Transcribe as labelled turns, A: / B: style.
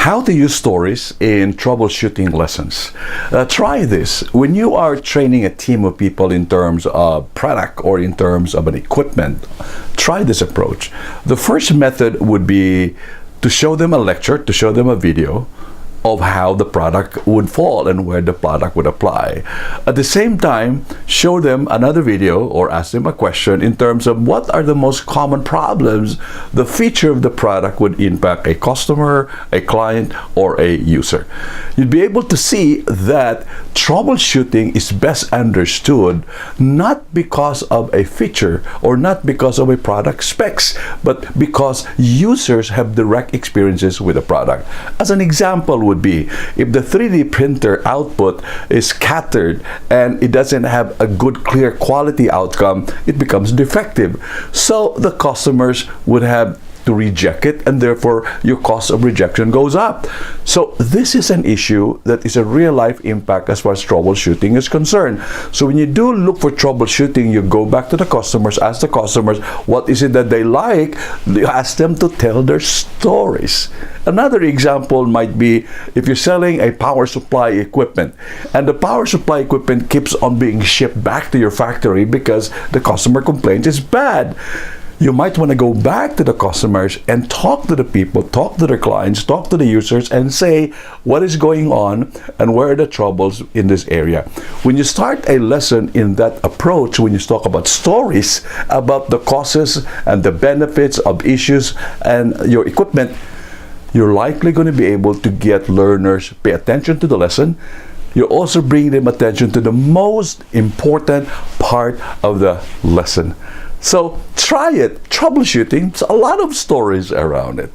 A: How to use stories in troubleshooting lessons. Try this. When you are training a team of people in terms of product or in terms of an equipment, try this approach. The first method would be to show them a lecture, to show them a video of how the product would fall and where the product would apply. At the same time, show them another video or ask them a question in terms of what are the most common problems the feature of the product would impact a customer, a client, or a user. You'd be able to see that troubleshooting is best understood not because of a feature or not because of a product specs, but because users have direct experiences with the product. As an example would be if the 3D printer output is scattered and it doesn't have a good clear quality outcome, it becomes defective. So the customers would have to reject it, and therefore your cost of rejection goes up. So this is an issue that is a real life impact as far as troubleshooting is concerned. So when you do look for troubleshooting, you go back to the customers, ask the customers what is it that they like, you ask them to tell their stories. Another example might be if you're selling a power supply equipment and the power supply equipment keeps on being shipped back to your factory because the customer complains it's bad. You might want to go back to the customers and talk to the people, talk to their clients, talk to the users, and say what is going on and where are the troubles in this area. When you start a lesson in that approach, when you talk about stories, about the causes and the benefits of issues and your equipment, you're likely going to be able to get learners pay attention to the lesson. You also bring them attention to the most important part of the lesson. So try it. Troubleshooting, there's a lot of stories around it.